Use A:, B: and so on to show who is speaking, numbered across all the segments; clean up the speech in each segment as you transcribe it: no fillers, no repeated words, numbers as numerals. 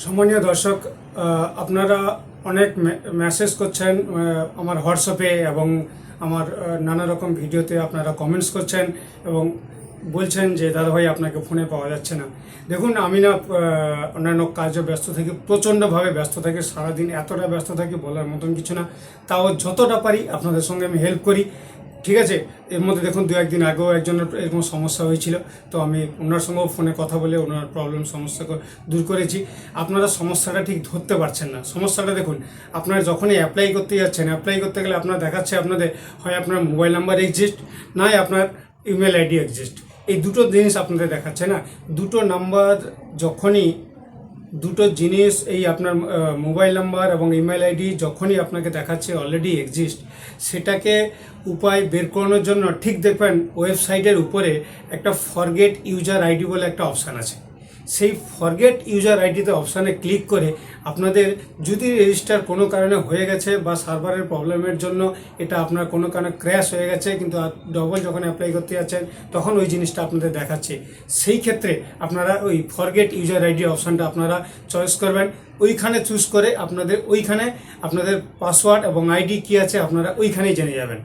A: সম্মানীয় দর্শক, আপনারা অনেক মেসেজ করছেন আমার হোয়াটসঅ্যাপে এবং আমার নানা রকম ভিডিওতে আপনারা কমেন্টস করছেন এবং বলছেন যে দাদাভাই আপনাকে ফোনে পাওয়া যাচ্ছে না। দেখুন, আমি না অন্যান্য কাজে ব্যস্ত থাকি, প্রচণ্ডভাবে ব্যস্ত থাকি, সারাদিন এতটা ব্যস্ত থাকি বলার মতন কিছু না। তাও যতটা পারি আপনাদের সঙ্গে আমি হেল্প করি, ঠিক আছে। এর মধ্যে দেখুন 2-1 দিন আগেও একজনের এরকম সমস্যা হয়েছিল, তো আমি ওনার সঙ্গেও ফোনে কথা বলে ওনার প্রবলেম সমস্যা দূর করেছি। আপনারা সমস্যাটা ঠিক ধরতে পারছেন না। সমস্যাটা দেখুন, আপনারা যখনই অ্যাপ্লাই করতে যাচ্ছেন, অ্যাপ্লাই করতে গেলে আপনার দেখাচ্ছে আপনাদের হয় আপনার মোবাইল নাম্বার এক্সিস্ট, নয় আপনার ইমেল আইডি এক্সিস্ট। এই দুটো জিনিস আপনাদের দেখাচ্ছে না। দুটো নাম্বার যখনই দুটো জিনিস এই আপনার মোবাইল নাম্বার এবং ইমেল আইডি যখনই আপনাকে দেখাচ্ছে অলরেডি এক্সিস্ট, সেটাকে উপায় বের করানোর জন্য ঠিক দেখবেন ওয়েবসাইটের উপরে একটা ফরগেট ইউজার আইডি বলে একটা অপশান আছে। সেই ফরগেট ইউজার আইডিতে অপশানে ক্লিক করে আপনাদের যদি রেজিস্টার কোনো কারণে হয়ে গেছে বা সার্ভারের প্রবলেমের জন্য এটা আপনার কোনো কারণে ক্র্যাশ হয়ে গেছে, কিন্তু ডবল যখন অ্যাপ্লাই করতে যাচ্ছেন তখন ওই জিনিসটা আপনাদের দেখাচ্ছে, সেই ক্ষেত্রে আপনারা ওই ফরগেট ইউজার আইডি অপশানটা আপনারা চয়েস করবেন। ওইখানে চুজ করে ওইখানে আপনাদের পাসওয়ার্ড এবং আইডি কী আছে আপনারা ওইখানেই জেনে যাবেন।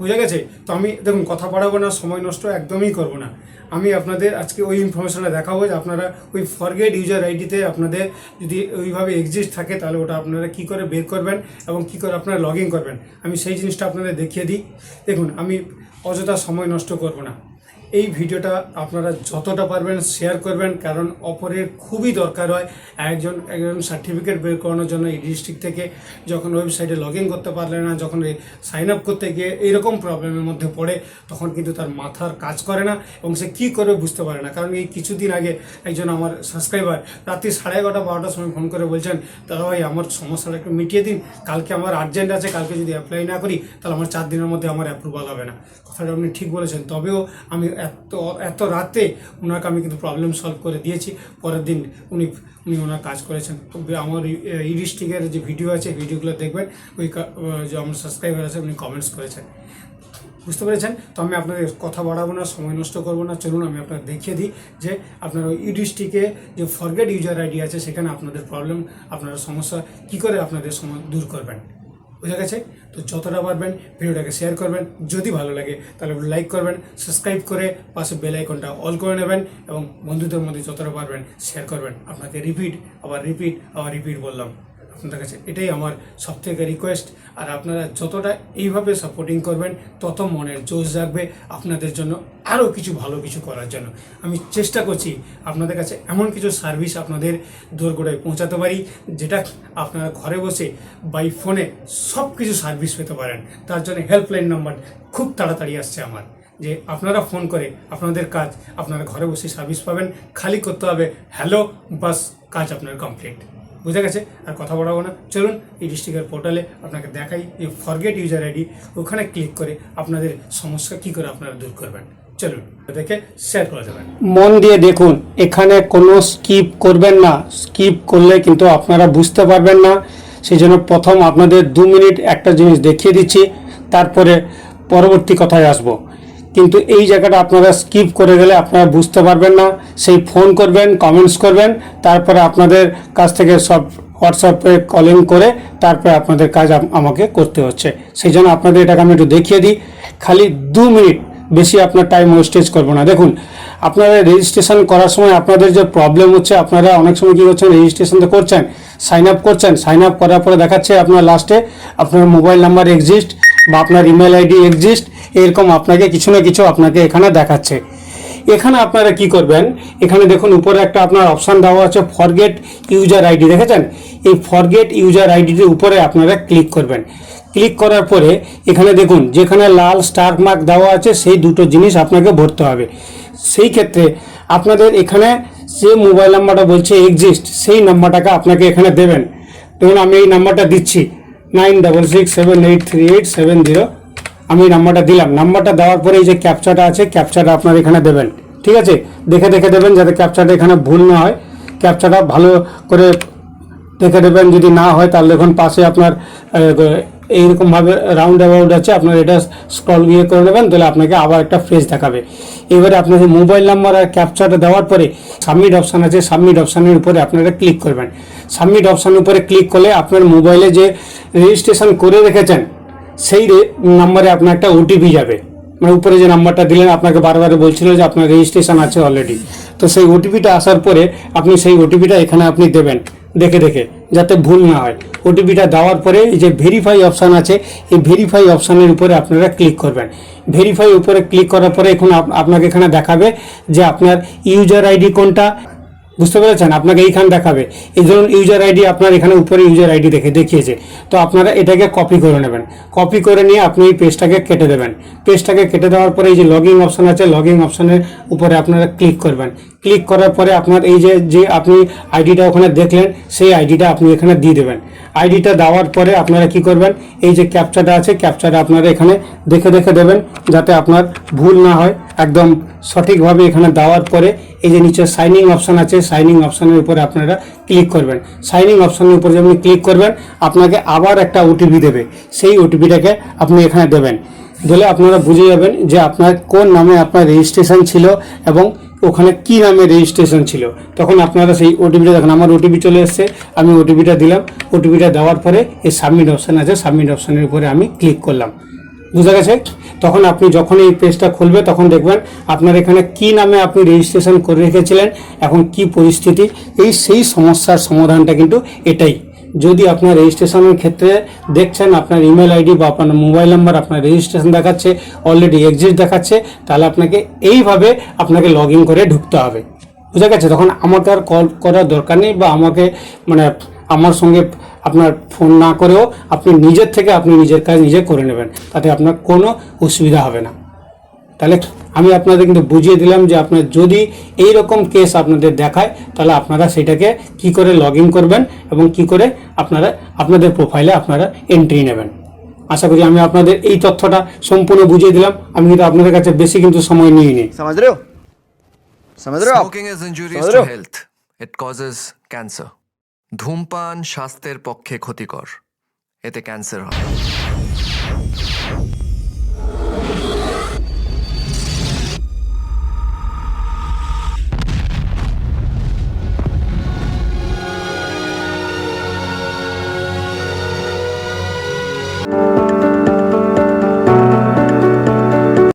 A: বুঝে গেছে? তো আমি দেখুন কথা বাড়াবো না, সময় নষ্ট একদমই করব না। আমি আপনাদের আজকে ওই ইনফরমেশনটা দেখাবো যে আপনারা ওই ফরগেট ইউজার আইডিতে আপনাদের যদি ওইভাবে এক্সিস্ট থাকে তাহলে ওটা আপনারা কী করে বের করবেন এবং কী করে আপনারা লগ ইন করবেন, আমি সেই জিনিসটা আপনাদের দেখিয়ে দিই। দেখুন, আমি অযথা সময় নষ্ট করব না। এই ভিডিওটা আপনারা যতটা পারবেন শেয়ার করবেন, কারণ অপরের খুবই দরকার হয়। একজন সার্টিফিকেট বের করানোর জন্য এই ডিস্ট্রিক্ট থেকে যখন ওয়েবসাইটে লগ ইন করতে পারলে না, যখন সাইন আপ করতে গিয়ে এইরকম প্রবলেমের মধ্যে পড়ে, তখন কিন্তু তার মাথার কাজ করে না এবং সে কী করে বুঝতে পারে না। কারণ এই কিছুদিন আগে একজন আমার সাবস্ক্রাইবার রাত্রি 11:30-12টার সময় ফোন করে বলছেন, দাদা ভাই আমার সমস্যাটা একটু মিটিয়ে দিন, কালকে আমার আর্জেন্ট আছে, কালকে যদি অ্যাপ্লাই না করি তাহলে আমার 4 দিনের মধ্যে আমার অ্যাপ্রুভাল হবে না। কথাটা আপনি ঠিক বলেছেন, তবেও আমি এত রাতে ওনাকে আমি কিন্তু প্রবলেম সলভ করে দিয়েছি। পরের দিন উনি ওনার কাজ করেছেন। আমার এই ডিস্ট্রিক্টের যে ভিডিও আছে, ভিডিওগুলো দেখবেন, ওই যে আমার সাবস্ক্রাইবার আছে উনি কমেন্টস করেছেন। বুঝতে পেরেছেন? তো আমি আপনাদের কথা বাড়াবো না, সময় নষ্ট করবো না। চলুন আমি আপনাদের দেখিয়ে দিই যে আপনার ওই ডিস্ট্রিক্টে যে ফরগেট ইউজার আইডি আছে সেখানে আপনাদের প্রবলেম, আপনারা সমস্যা কী করে আপনাদের দূর করবেন। বুঝা গেছে? তো যতটা পারবেন ভিডিওটাকে শেয়ার করবেন, যদি ভালো লাগে তাহলে লাইক করবেন, সাবস্ক্রাইব করে পাশে বেল আইকনটা অল করে নেবেন এবং বন্ধুদের মধ্যে যতটা পারবেন শেয়ার করবেন। আপনাকে রিপিট বললাম আপনাদের কাছে, এটাই আমার সবথেকে রিকোয়েস্ট। আর আপনারা যতটা এইভাবে সাপোর্টিং করবেন তত মনের জোশ জাগবে আপনাদের জন্য আরও কিছু ভালো কিছু করার জন্য। আমি চেষ্টা করছি আপনাদের কাছে এমন কিছু সার্ভিস আপনাদের দোরগোড়ায় পৌঁছাতে পারি যেটা আপনারা ঘরে বসে বাই ফোনে সব কিছু সার্ভিস পেতে পারেন। তার জন্য হেল্পলাইন নাম্বার খুব তাড়াতাড়ি আসছে আমার, যে আপনারা ফোন করে আপনাদের কাজ আপনারা ঘরে বসে সার্ভিস পাবেন। খালি করতে হবে হ্যালো, বাস, কাজ আপনার কমপ্লিট। বুঝে গেছে? আর কথা বলাবো না, চলুন এই ডিস্ট্রিক্টের পোর্টালে আপনাকে দেখাই যে ফরগেট ইউজার আইডি, ওখানে ক্লিক করে আপনাদের সমস্যা কী করে আপনারা দূর করবেন। চলুন দেখে শেয়ার করে দেবেন। মন দিয়ে দেখুন, এখানে কোনো স্কিপ করবেন না। স্কিপ করলে কিন্তু আপনারা বুঝতে পারবেন না। সেই জন্য প্রথম আপনাদের 2 মিনিট একটা জিনিস দেখিয়ে দিচ্ছি, তারপরে পরবর্তী কথায় আসবো। কিন্তু এই জায়গাটা আপনারা স্কিপ করে গেলে আপনারা বুঝতে পারবেন না। সেই ফোন করবেন, কমেন্টস করবেন, তারপরে আপনাদের কাছ থেকে সব হোয়াটসঅ্যাপে কলিং করে তারপরে আপনাদের কাজ আমাকে করতে হচ্ছে। সেই জন্য আপনাদের এটাকে আমি একটু দেখিয়ে দিই। খালি 2 মিনিট, বেশি আপনার টাইম ওয়েস্টেজ করবো না। দেখুন, আপনারা রেজিস্ট্রেশন করার সময় আপনাদের যে প্রবলেম হচ্ছে, আপনারা অনেক সময় কী করছেন, রেজিস্ট্রেশন তো করছেন, সাইন আপ করছেন, সাইন আপ করার পরে দেখাচ্ছে আপনার লাস্টে আপনার মোবাইল নাম্বার এক্সিস্ট বা আপনার ইমেল আইডি এক্সিস্ট, এরকম আপনাকে কিছু না কিছু আপনাকে এখানে দেখাচ্ছে। এখানে আপনারা কি করবেন, এখানে দেখুন উপরে একটা আপনার অপশান দেওয়া আছে ফরগেট ইউজার আইডি, দেখেছেন? এই ফরগেট ইউজার আইডির উপরে আপনারা ক্লিক করবেন। ক্লিক করার পরে এখানে দেখুন যেখানে লাল স্টার মার্ক দেওয়া আছে সেই দুটো জিনিস আপনাকে ভরতে হবে। সেই ক্ষেত্রে আপনাদের এখানে যে মোবাইল নাম্বারটা বলছে এক্সিস্ট, সেই নাম্বারটাকে আপনাকে এখানে দেবেন। দেখুন আমি এই নাম্বারটা দিচ্ছি, 9667838770। আমি নাম্বারটা দিলাম। নাম্বারটা দেওয়ার পরে এই যে ক্যাপচাটা আছে, ক্যাপচাটা আপনার এখানে দেবেন। ঠিক আছে? দেখে দেবেন যাতে ক্যাপচাটা এখানে ভুল না হয়। ক্যাপচাটা ভালো করে দেখে দেবেন, যদি না হয় তাহলে দেখুন পাশে আপনার এইরকমভাবে রাউন্ড অ্যাবাউট আছে, আপনারা এটা স্ক্রল গিয়ে করে নেবেন, তাহলে আপনাকে আবার একটা ফ্রেজ দেখাবে। এবারে আপনাদের মোবাইল নাম্বার আর ক্যাপচাটা দেওয়ার পরে সাবমিট অপশান আছে, সাবমিট অপশানের উপরে আপনারা ক্লিক করবেন। সাবমিট অপশানের উপরে ক্লিক করলে আপনার মোবাইলে যে রেজিস্ট্রেশন করে রেখেছেন সেই নাম্বারে আপনার একটা ওটিপি যাবে। মানে উপরে যে নাম্বারটা দিলেন আপনাকে বারবার বলছিল যে আপনার রেজিস্ট্রেশন আছে অলরেডি, তো সেই ওটিপিটা আসার পরে আপনি সেই ওটিপিটা এখানে আপনি দেবেন দেখে দেখে, যাতে ভুল না হয়। ওটিপিটা দেওয়ার পরে এই যে ভেরিফাই অপশান আছে, এই ভেরিফাই অপশানের উপরে আপনারা ক্লিক করবেন। ভেরিফাই উপরে ক্লিক করার পরে এখন আপনাকে এখানে দেখাবে যে আপনার ইউজার আইডি কোনটা, বুঝতে পেরেছেন? আপনাকে এইখানে দেখাবে, এই ধরুন ইউজার আইডি আপনার এখানে উপরে ইউজার আইডি দেখিয়েছে, তো আপনারা এটাকে কপি করে নেবেন। কপি করে নিয়ে আপনি এই পেজটাকে কেটে দেবেন। পেজটাকে কেটে দেওয়ার পরে এই যে লগইন অপশান আছে, লগইন অপশানের উপরে আপনারা ক্লিক করবেন। ক্লিক করার পরে আপনার এই যে আপনি আইডিটা ওখানে দেখলেন সেই আইডিটা আপনি এখানে দিয়ে দেবেন। আইডিটা দেওয়ার পরে আপনারা কি করবেন, এই যে ক্যাপচাটা আছে, ক্যাপচাটা আপনারা এখানে দেখে দেখে দেবেন যাতে আপনার ভুল না হয়। একদম সঠিকভাবে এখানে দেওয়ার পরে এই যে নিচে সাইনিং অপশান আছে, সাইনিং অপশানের উপরে আপনারা ক্লিক করবেন। সাইনিং অপশানের উপরে যখন ক্লিক করবেন আপনাকে আবার একটা ওটিপি দেবে, সেই ওটিপিটাকে আপনি এখানে দেবেন। দিলে আপনারা বুঝে যাবেন যে আপনার কোন নামে আপনার রেজিস্ট্রেশন ছিল এবং ওখানে কি নামে রেজিস্ট্রেশন ছিল। তখন আপনারা সেই ওটিপিটা দেখেন, আমার ওটিপি চলে এসছে, আমি ওটিপিটা দিলাম। ওটিপিটা দেওয়ার পরে এই সাবমিট অপশান আছে, সাবমিট অপশানের উপরে আমি ক্লিক করলাম। বুঝা গেছে? তখন আপনি যখন এই পেজটা খুলবে তখন দেখবেন আপনার এখানে কি নামে আপনি রেজিস্ট্রেশন করে রেখেছিলেন, এখন কি পরিস্থিতি, সেই সমস্যার সমাধানটা কিন্তু এটাই। যদি আপনার রেজিস্ট্রেশনের ক্ষেত্রে দেখছেন আপনার ইমেল আইডি বা আপনার মোবাইল নাম্বার আপনার রেজিস্ট্রেশন দেখাচ্ছে, অলরেডি এক্সিস্ট দেখাচ্ছে, তাহলে আপনাকে এইভাবে আপনাকে লগ ইন করে ঢুকতে হবে। বুঝা গেছে? তখন আমাকে আর কল করার দরকার নেই, বা আমাকে মানে আমার সঙ্গে আপনার ফোন না করেও আপনি নিজের থেকে আপনি নিজের কাজ নিজে করে নেবেন, তাতে আপনার কোনো অসুবিধা হবে না। তাহলে আমি আপনাদের কিন্তু বুঝিয়ে দিলাম যে আপনার যদি এই রকম কেস আপনাদের দেখায় তাহলে আপনারা সেটাকে কি করে লগ ইন করবেন এবং কি করে আপনারা আপনাদের প্রোফাইলে আপনারা এন্ট্রি নেবেন। আশা করি আমি আপনাদের এই তথ্যটা সম্পূর্ণ বুঝিয়ে দিলাম। আমি কিন্তু আপনাদের কাছে বেশি কিন্তু সময় নিইনি।
B: समझ रहे हो? समझ रहे हो आप?
C: Smoking is injurious
B: समझ
C: to
B: रहे हो?
C: health. It causes cancer. ধূমপান স্বাস্থ্যের পক্ষে ক্ষতিকর, এতে ক্যান্সার হয়।